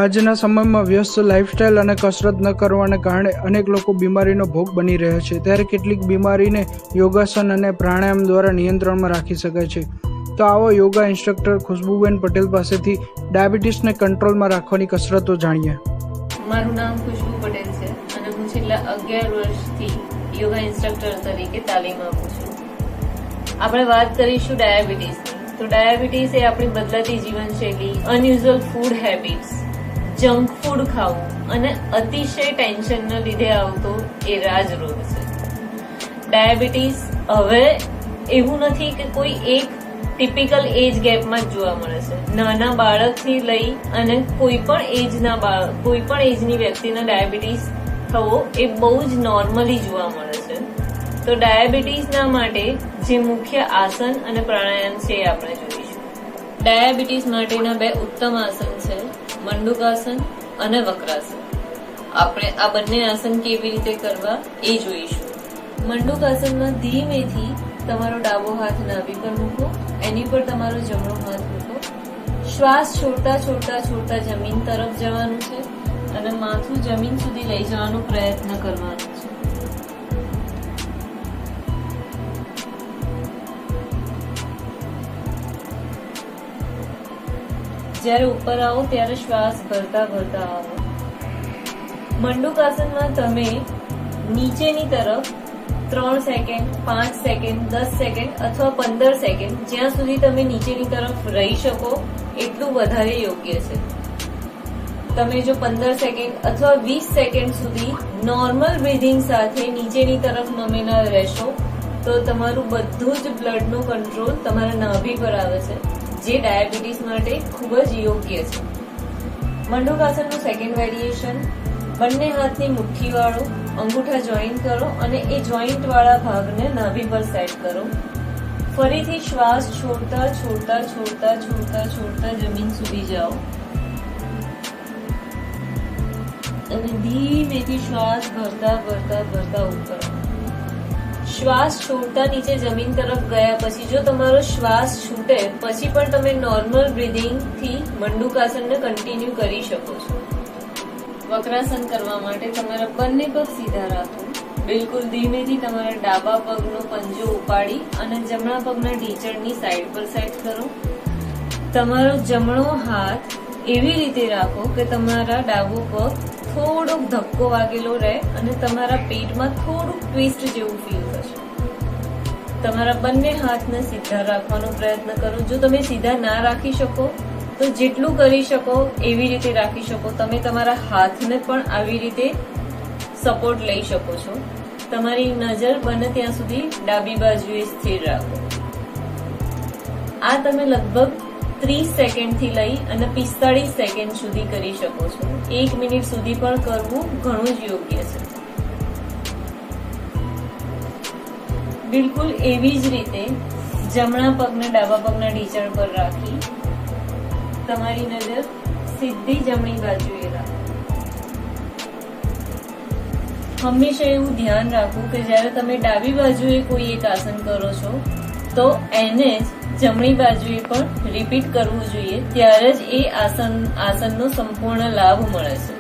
આજના સમયમાં વ્યસ્ત લાઇફસ્ટાઇલ અને કસરત ન કરવાને કારણે અનેક લોકો બીમારીનો ભોગ બની રહ્યા છે. ત્યારે કેટલીક બીમારીને યોગાસન અને પ્રાણાયામ દ્વારા નિયંત્રણમાં રાખી શકાય છે. તો આવો યોગા ઇન્સ્ટ્રક્ટર ખુશ્બુબેન પટેલ પાસેથી ડાયાબિટીસને કંટ્રોલમાં રાખવાની કસરતો જાણીએ. મારું નામ ખુશ્બુ પટેલ છે અને હું છેલ્લા 11 વર્ષથી યોગા ઇન્સ્ટ્રક્ટર તરીકે તાલીમ આપું છું. આપણે વાત કરીશું ડાયાબિટીસની. તો ડાયાબિટીસ એ આપણી બદલાતી જીવનશૈલી, unusual food habits, junk food ખાવું અને અતિશય ટેન્શનના લીધે આવતો એ રાજરોગ છે. ડાયાબિટીસ હવે એવું નથી કે કોઈ એક ટિપિકલ એજ ગેપમાં જ જોવા મળે છે. નાના બાળકથી લઈ અને કોઈ પણ એજની વ્યક્તિને ડાયાબિટીસ થવો એ બહુ જ નોર્મલી જોવા મળે છે. તો ડાયાબિટીસના માટે જે મુખ્ય આસન અને પ્રાણાયામ છે એ આપણે જોઈશું. ડાયાબિટીસ માટેના 2 ઉત્તમ આસન છે, મંડુકાસન અને વક્રાસન. આપણે આ બંને આસન કેવી રીતે કરવા એ જોઈશું. મંડુકાસનમાં ધીમેથી તમારો ડાબો હાથ નાભી પર મૂકો, એની પર તમારો જમણો હાથ મૂકો. શ્વાસ છોડતા છોડતા છોડતા જમીન તરફ જવાનું છે અને માથું જમીન સુધી લઈ જવાનો પ્રયત્ન કરવાનો છે. જ્યારે ઉપર આવો ત્યારે શ્વાસ ભરતા ભરતા આવો. મંડુકાસનમાં તમે નીચેની તરફ 3 સેકન્ડ, 5 સેકન્ડ, 10 સેકન્ડ અથવા 15 સેકન્ડ જ્યાં સુધી તમે નીચેની તરફ રહી શકો એટલું વધારે યોગ્ય છે. તમે જો 15 સેકન્ડ અથવા 20 સેકન્ડ સુધી નોર્મલ બ્રીધિંગ સાથે નીચેની તરફ નમેલા રહેશો તો તમારું બધું જ બ્લડનો કંટ્રોલ તમારા નાભી પર આવે છે, જે ડાયાબિટીસ માટે ખૂબ જ યોગ્ય છે. મંડુકાસનનું સેકન્ડ વેરિએશન, બંને હાથની મુઠ્ઠી વાળો, અંગૂઠા જોઈન્ટ કરો અને એ જોઈન્ટ વાળા ભાગને નાભી પર સેટ કરો. ફરીથી શ્વાસ છોડતા છોડતા છોડતા છોડતા છોડતા જમીન સુધી જાઓ અને ધીમેથી શ્વાસ ભરતા ભરતા ભરતા ઉપર. શ્વાસ છોડતા નીચે જમીન તરફ ગયા પછી જો તમારો શ્વાસ છૂટે પછી પણ તમે નોર્મલ બ્રીધિંગ થી મંડુકાસનને કન્ટિન્યુ કરી શકો છો. વક્રાસન કરવા માટે તમારા બંને પગ સીધા રાખો. બિલકુલ ધીમેથી તમારા ડાબા પગનો પંજો ઉપાડી અને જમણા પગના ઢીચણની સાઈડ પર સેટ કરો. તમારો જમણો હાથ એવી રીતે રાખો કે તમારા ડાબો પગ થોડોક ધક્કો વાગેલો રહે અને તમારા પેટમાં થોડુંક ટ્વિસ્ટ જેવું ફીલ થશે. તમારા બંને હાથને સીધા રાખવાનો પ્રયત્ન કરો. જો તમે સીધા ના રાખી શકો તો જેટલું કરી શકો એવી રીતે રાખી શકો. તમે તમારા હાથને પણ આવી રીતે સપોર્ટ લઈ શકો છો. તમારી નજર બને ત્યાં સુધી ડાબી બાજુએ સ્થિર રાખો. આ તમે લગભગ 30 સેકન્ડથી લઈ અને 45 સેકન્ડ સુધી કરી શકો છો. 1 મિનિટ સુધી પણ કરવું ઘણું જ યોગ્ય છે. બિલકુલ એવી જ રીતે જમણા પગને ડાબા પગના ઢીચણ પર રાખી તમારી નજર સીધી જમણી બાજુએ રાખો. હંમેશા એવું ધ્યાન રાખવું કે જ્યારે તમે ડાબી બાજુએ કોઈ એક આસન કરો છો તો એને જ જમણી બાજુએ પણ રિપીટ કરવું જોઈએ, ત્યારે જ એ આસનનો સંપૂર્ણ લાભ મળે છે.